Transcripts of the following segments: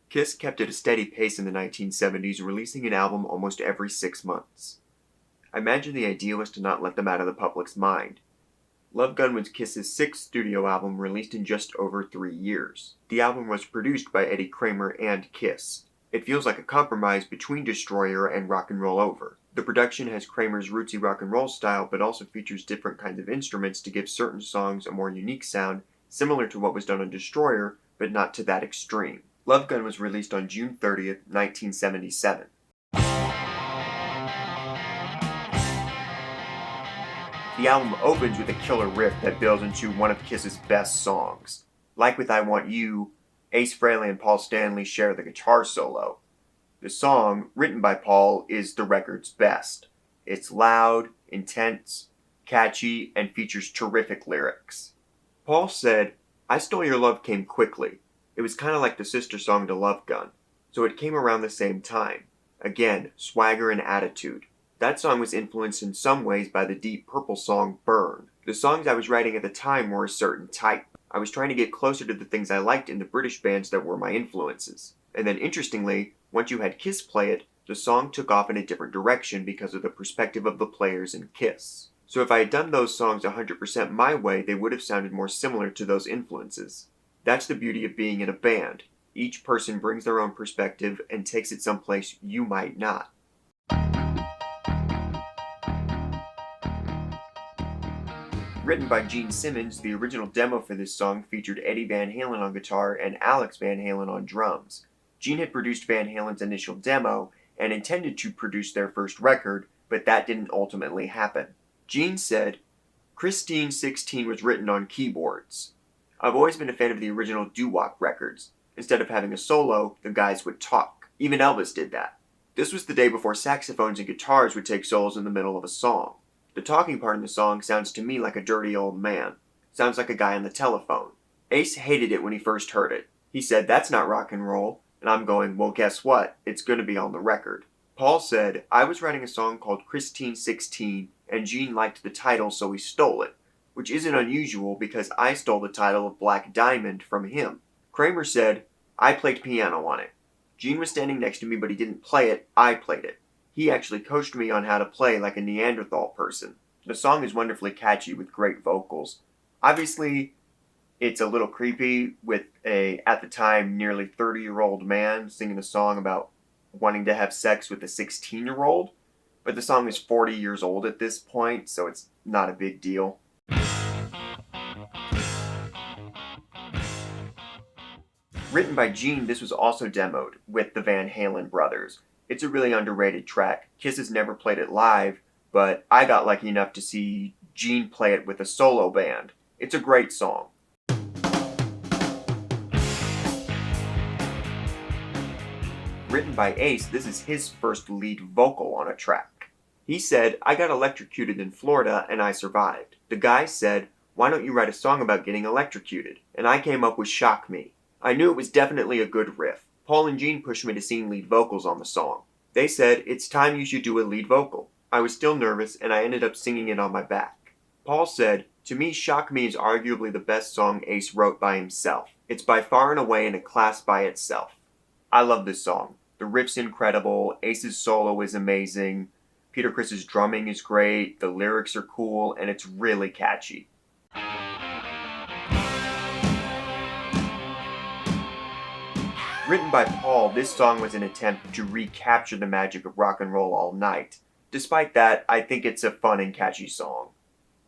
Kiss kept at a steady pace in the 1970s, releasing an album almost every 6 months. I imagine the idea was to not let them out of the public's mind. Love Gun was Kiss's 6th studio album, released in just over 3 years. The album was produced by Eddie Kramer and Kiss. It feels like a compromise between Destroyer and Rock and Roll Over. The production has Kramer's rootsy rock and roll style, but also features different kinds of instruments to give certain songs a more unique sound, similar to what was done on Destroyer, but not to that extreme. Love Gun was released on June 30th, 1977. The album opens with a killer riff that builds into one of Kiss's best songs. Like with I Want You, Ace Frehley and Paul Stanley share the guitar solo. The song, written by Paul, is the record's best. It's loud, intense, catchy, and features terrific lyrics. Paul said, "I Stole Your Love came quickly. It was kind of like the sister song to Love Gun, so it came around the same time. Again, swagger and attitude. That song was influenced in some ways by the Deep Purple song Burn. The songs I was writing at the time were a certain type. I was trying to get closer to the things I liked in the British bands that were my influences. And then interestingly, once you had Kiss play it, the song took off in a different direction because of the perspective of the players in Kiss. So if I had done those songs 100% my way, they would have sounded more similar to those influences. That's the beauty of being in a band. Each person brings their own perspective and takes it someplace you might not." Written by Gene Simmons, the original demo for this song featured Eddie Van Halen on guitar and Alex Van Halen on drums. Gene had produced Van Halen's initial demo and intended to produce their first record, but that didn't ultimately happen. Gene said, "Christine 16 was written on keyboards. I've always been a fan of the original doo-wop records. Instead of having a solo, the guys would talk. Even Elvis did that. This was the day before saxophones and guitars would take solos in the middle of a song. The talking part in the song sounds to me like a dirty old man. Sounds like a guy on the telephone. Ace hated it when he first heard it. He said, 'That's not rock and roll.' And I'm going, 'Well, guess what? It's going to be on the record.'" Paul said, "I was writing a song called Christine 16, and Gene liked the title, so he stole it, which isn't unusual because I stole the title of Black Diamond from him." Kramer said, "I played piano on it. Gene was standing next to me, but he didn't play it, I played it. He actually coached me on how to play like a Neanderthal person. The song is wonderfully catchy with great vocals. Obviously, it's a little creepy with a, at the time, nearly 30-year-old man singing a song about wanting to have sex with a 16-year-old, but the song is 40 years old at this point, so it's not a big deal." Written by Gene, this was also demoed with the Van Halen brothers. It's a really underrated track. Kiss has never played it live, but I got lucky enough to see Gene play it with a solo band. It's a great song. Written by Ace, this is his first lead vocal on a track. He said, "I got electrocuted in Florida and I survived. The guy said, 'Why don't you write a song about getting electrocuted?' And I came up with Shock Me. I knew it was definitely a good riff. Paul and Gene pushed me to sing lead vocals on the song. They said, 'It's time you should do a lead vocal.' I was still nervous and I ended up singing it on my back." Paul said, "To me, Shock Me is arguably the best song Ace wrote by himself. It's by far and away in a class by itself. I love this song. The riff's incredible, Ace's solo is amazing, Peter Criss's drumming is great, the lyrics are cool, and it's really catchy." Written by Paul, this song was an attempt to recapture the magic of Rock and Roll All Night. Despite that, I think it's a fun and catchy song.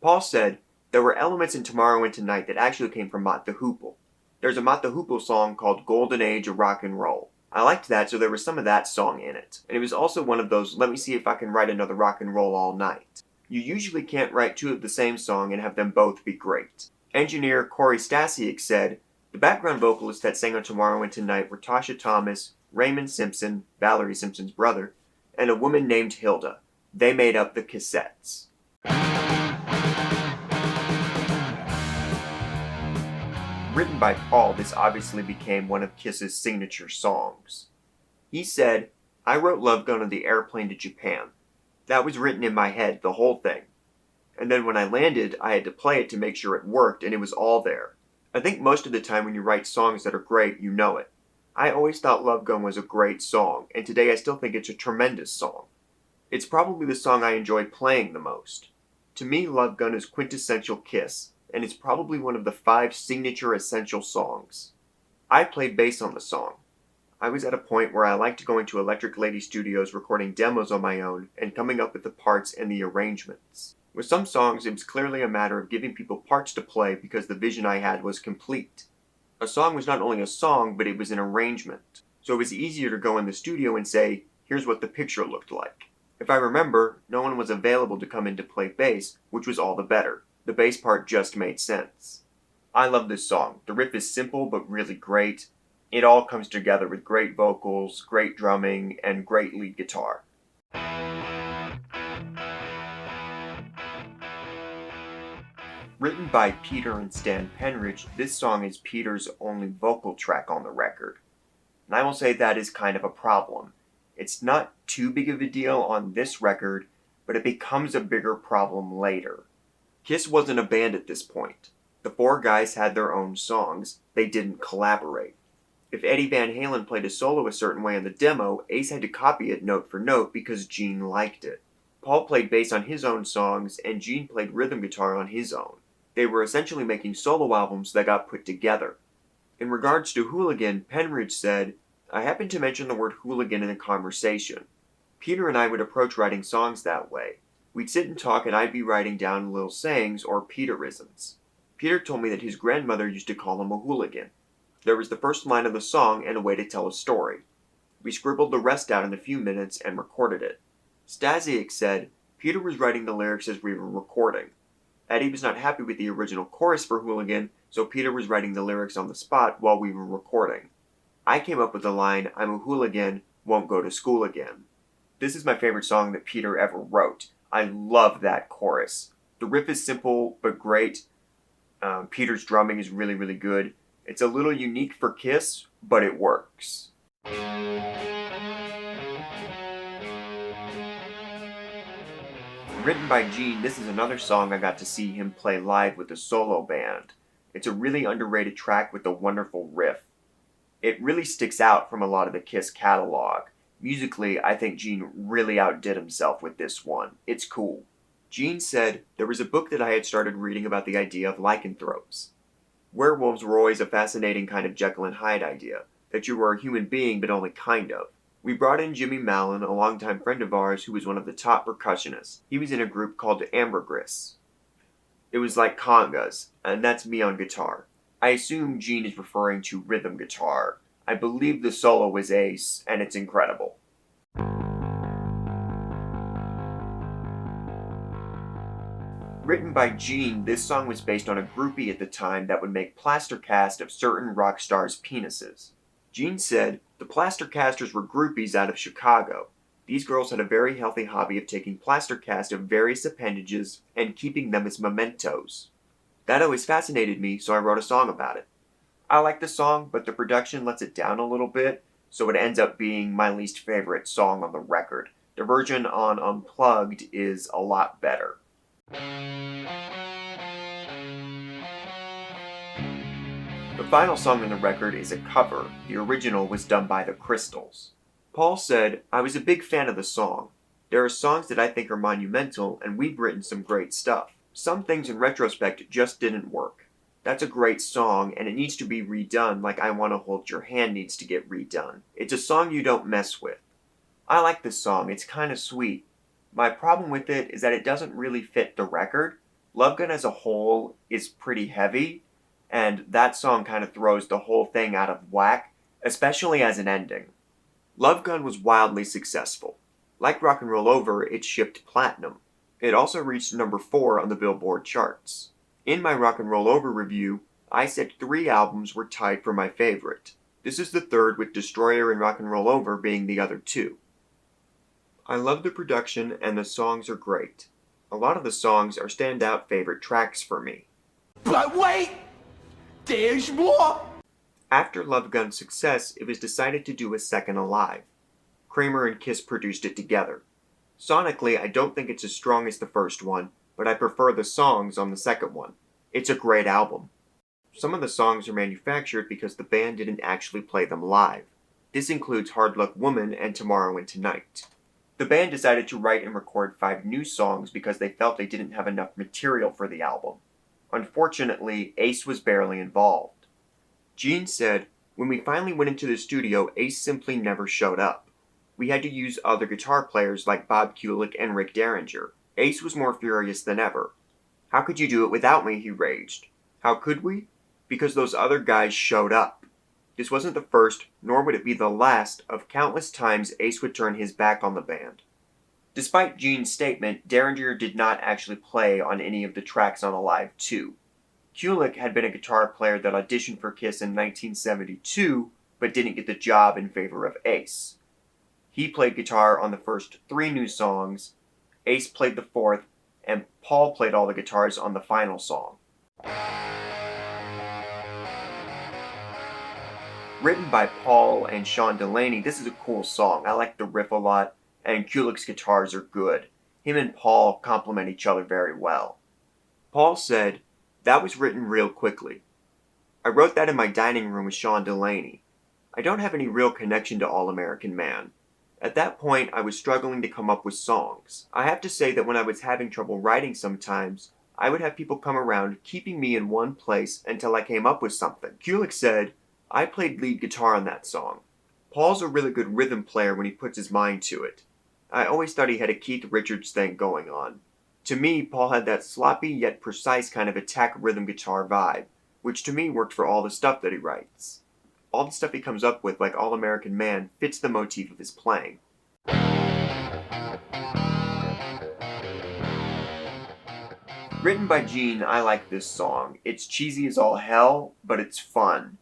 Paul said, "There were elements in Tomorrow and Tonight that actually came from Mott the Hoople. There's a Mott the Hoople song called Golden Age of Rock and Roll. I liked that, so there was some of that song in it. And it was also one of those, let me see if I can write another Rock and Roll All Night. You usually can't write two of the same song and have them both be great." Engineer Corey Stasiak said, "The background vocalists that sang on Tomorrow and Tonight were Tasha Thomas, Raymond Simpson, Valerie Simpson's brother, and a woman named Hilda. They made up the cassettes." Written by Paul, this obviously became one of Kiss's signature songs. He said, "I wrote Love Gun on the airplane to Japan. That was written in my head, the whole thing. And then when I landed, I had to play it to make sure it worked, and it was all there. I think most of the time when you write songs that are great, you know it. I always thought Love Gun was a great song, and today I still think it's a tremendous song. It's probably the song I enjoy playing the most. To me, Love Gun is quintessential Kiss, and it's probably one of the 5 signature essential songs. I played bass on the song. I was at a point where I liked going to Electric Lady Studios recording demos on my own and coming up with the parts and the arrangements. With some songs, it was clearly a matter of giving people parts to play because the vision I had was complete. A song was not only a song, but it was an arrangement. So it was easier to go in the studio and say, here's what the picture looked like. If I remember, no one was available to come in to play bass, which was all the better. The bass part just made sense. I love this song. The riff is simple but really great. It all comes together with great vocals, great drumming, and great lead guitar. Written by Peter and Stan Penridge, this song is Peter's only vocal track on the record. And I will say that is kind of a problem. It's not too big of a deal on this record, but it becomes a bigger problem later. Kiss wasn't a band at this point. The 4 guys had their own songs. They didn't collaborate. If Eddie Van Halen played a solo a certain way on the demo, Ace had to copy it note for note because Gene liked it. Paul played bass on his own songs, and Gene played rhythm guitar on his own. They were essentially making solo albums that got put together. In regards to Hooligan, Penridge said, I happened to mention the word hooligan in a conversation. Peter and I would approach writing songs that way. We'd sit and talk and I'd be writing down little sayings or Peterisms. Peter told me that his grandmother used to call him a hooligan. There was the first line of the song and a way to tell a story. We scribbled the rest out in a few minutes and recorded it. Stasiak said, Peter was writing the lyrics as we were recording. Eddie was not happy with the original chorus for Hooligan, so Peter was writing the lyrics on the spot while we were recording. I came up with the line, I'm a hooligan, won't go to school again. This is my favorite song that Peter ever wrote. I love that chorus. The riff is simple but great. Peter's drumming is really, really good. It's a little unique for Kiss, but it works. Written by Gene, this is another song I got to see him play live with a solo band. It's a really underrated track with a wonderful riff. It really sticks out from a lot of the Kiss catalog. Musically, I think Gene really outdid himself with this one. It's cool. Gene said, there was a book that I had started reading about the idea of lycanthropes. Werewolves were always a fascinating kind of Jekyll and Hyde idea, that you were a human being but only kind of. We brought in Jimmy Mallon, a longtime friend of ours who was one of the top percussionists. He was in a group called Ambergris. It was like congas, and that's me on guitar. I assume Gene is referring to rhythm guitar. I believe the solo was Ace, and it's incredible. Written by Gene, this song was based on a groupie at the time that would make plaster cast of certain rock stars' penises. Gene said, the plaster casters were groupies out of Chicago. These girls had a very healthy hobby of taking plaster cast of various appendages and keeping them as mementos. That always fascinated me, so I wrote a song about it. I like the song, but the production lets it down a little bit, so it ends up being my least favorite song on the record. The version on Unplugged is a lot better. The final song on the record is a cover. The original was done by the Crystals. Paul said, I was a big fan of the song. There are songs that I think are monumental, and we've written some great stuff. Some things in retrospect just didn't work. That's a great song, and it needs to be redone like I Wanna Hold Your Hand needs to get redone. It's a song you don't mess with. I like this song, it's kinda sweet. My problem with it is that it doesn't really fit the record. Love Gun as a whole is pretty heavy, and that song kind of throws the whole thing out of whack, especially as an ending. Love Gun was wildly successful. Like Rock and Roll Over, it shipped platinum. It also reached number 4 on the Billboard charts. In my Rock and Roll Over review, I said 3 albums were tied for my favorite. This is the third, with Destroyer and Rock and Roll Over being the other 2. I love the production and the songs are great. A lot of the songs are standout favorite tracks for me. But wait! There's more! After Love Gun's success, it was decided to do a second Alive. Kramer and Kiss produced it together. Sonically, I don't think it's as strong as the first one, but I prefer the songs on the second one. It's a great album. Some of the songs are manufactured because the band didn't actually play them live. This includes Hard Luck Woman and Tomorrow and Tonight. The band decided to write and record 5 new songs because they felt they didn't have enough material for the album. Unfortunately, Ace was barely involved. Gene said, "When we finally went into the studio, Ace simply never showed up. We had to use other guitar players like Bob Kulick and Rick Derringer. Ace was more furious than ever. 'How could you do it without me?' he raged. 'How could we? Because those other guys showed up.' This wasn't the first, nor would it be the last, of countless times Ace would turn his back on the band." Despite Gene's statement, Derringer did not actually play on any of the tracks on Alive 2. Kulick had been a guitar player that auditioned for Kiss in 1972, but didn't get the job in favor of Ace. He played guitar on the first 3 new songs, Ace played the 4th, and Paul played all the guitars on the final song. Written by Paul and Sean Delaney, this is a cool song. I like the riff a lot, and Kulick's guitars are good. Him and Paul complement each other very well. Paul said, "That was written real quickly. I wrote that in my dining room with Sean Delaney. I don't have any real connection to All American Man. At that point, I was struggling to come up with songs. I have to say that when I was having trouble writing sometimes, I would have people come around keeping me in one place until I came up with something." Kulick said, "I played lead guitar on that song. Paul's a really good rhythm player when he puts his mind to it. I always thought he had a Keith Richards thing going on. To me, Paul had that sloppy yet precise kind of attack rhythm guitar vibe, which to me worked for all the stuff that he writes. All the stuff he comes up with, like All American Man, fits the motif of his playing." Written by Gene, I like this song. It's cheesy as all hell, but it's fun.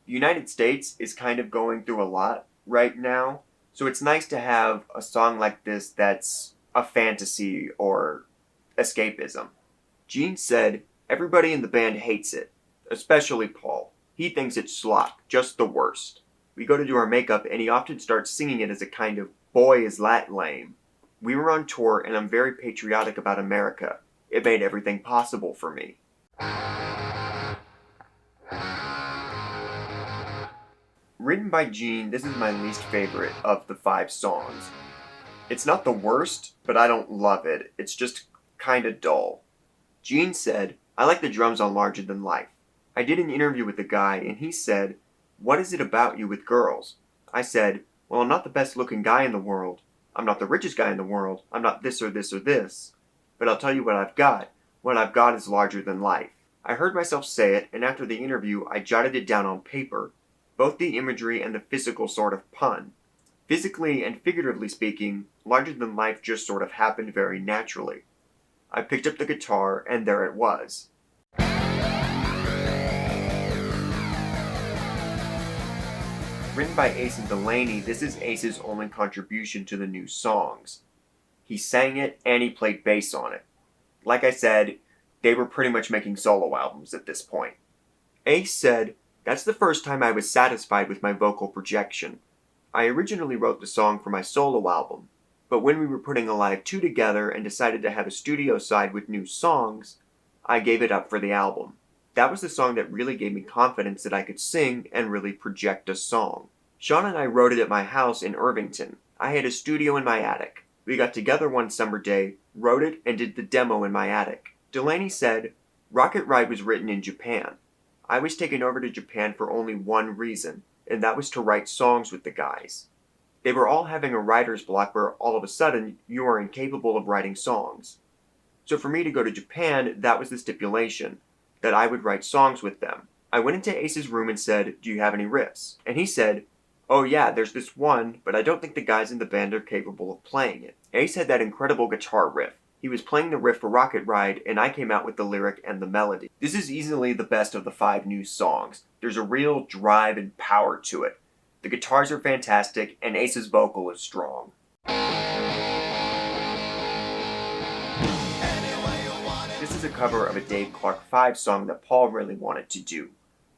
The United States is kind of going through a lot right now, so it's nice to have a song like this that's a fantasy or escapism. Gene said, "Everybody in the band hates it, especially Paul. He thinks it's slop, just the worst. We go to do our makeup and he often starts singing it as a kind of, 'Boy, is that lame.' We were on tour and I'm very patriotic about America. It made everything possible for me." Written by Gene, this is my least favorite of the 5 songs. It's not the worst, but I don't love it. It's just kinda dull. Gene said, "I like the drums on Larger Than Life. I did an interview with the guy and he said, 'What is it about you with girls?' I said, 'Well, I'm not the best looking guy in the world. I'm not the richest guy in the world. I'm not this or this or this. But I'll tell you what I've got. What I've got is larger than life.' I heard myself say it, and after the interview, I jotted it down on paper, both the imagery and the physical sort of pun. Physically and figuratively speaking, larger than life just sort of happened very naturally. I picked up the guitar, and there it was." Written by Ace and Delaney, this is Ace's only contribution to the new songs. He sang it, and he played bass on it. Like I said, they were pretty much making solo albums at this point. Ace said, "That's the first time I was satisfied with my vocal projection. I originally wrote the song for my solo album, but when we were putting Alive 2 together and decided to have a studio side with new songs, I gave it up for the album. That was the song that really gave me confidence that I could sing and really project a song. Sean and I wrote it at my house in Irvington. I had a studio in my attic. We got together one summer day, wrote it, and did the demo in my attic." Delaney said, "Rocket Ride was written in Japan. I was taken over to Japan for only one reason, and that was to write songs with the guys. They were all having a writer's block where all of a sudden you are incapable of writing songs. So for me to go to Japan, that was the stipulation, that I would write songs with them. I went into Ace's room and said, 'Do you have any riffs?' And he said, 'Oh yeah, there's this one, but I don't think the guys in the band are capable of playing it.' Ace had that incredible guitar riff. He was playing the riff for Rocket Ride, and I came out with the lyric and the melody. This is easily the best of the 5 new songs. There's a real drive and power to it. The guitars are fantastic, and Ace's vocal is strong." This is a cover of a Dave Clark 5 song that Paul really wanted to do.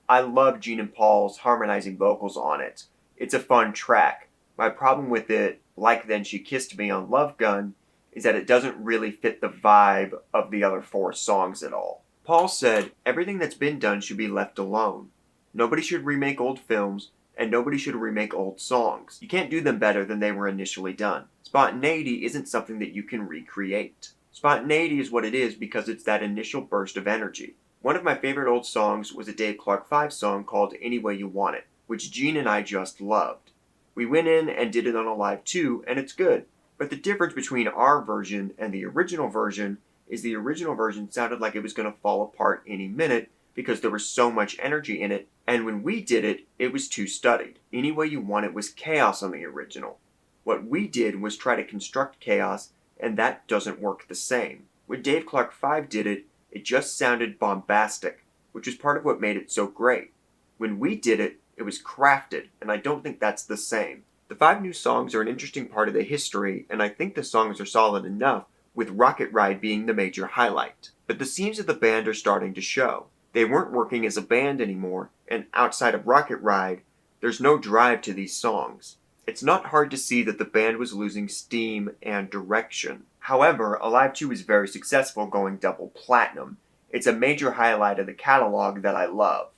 I love Gene and Paul's harmonizing vocals on it. It's a fun track. My problem with it, like Then She Kissed Me on Love Gun, is that it doesn't really fit the vibe of the other 4 songs at all. Paul said, "Everything that's been done should be left alone. Nobody should remake old films, and nobody should remake old songs. You can't do them better than they were initially done. Spontaneity isn't something that you can recreate. Spontaneity is what it is because it's that initial burst of energy." One of my favorite old songs was a Dave Clark 5 song called "Any Way You Want It," which Gene and I just loved. We went in and did it on a live too, and it's good. But the difference between our version and the original version is the original version sounded like it was going to fall apart any minute because there was so much energy in it, and when we did it, it was too studied. "Any Way You Want It" was chaos on the original. What we did was try to construct chaos, and that doesn't work the same. When Dave Clark 5 did it, it just sounded bombastic, which is part of what made it so great. When we did it, it was crafted, and I don't think that's the same. The 5 new songs are an interesting part of the history, and I think the songs are solid enough, with Rocket Ride being the major highlight. But the seams of the band are starting to show. They weren't working as a band anymore, and outside of Rocket Ride, there's no drive to these songs. It's not hard to see that the band was losing steam and direction. However, Alive 2 is very successful, going double platinum. It's a major highlight of the catalog that I love.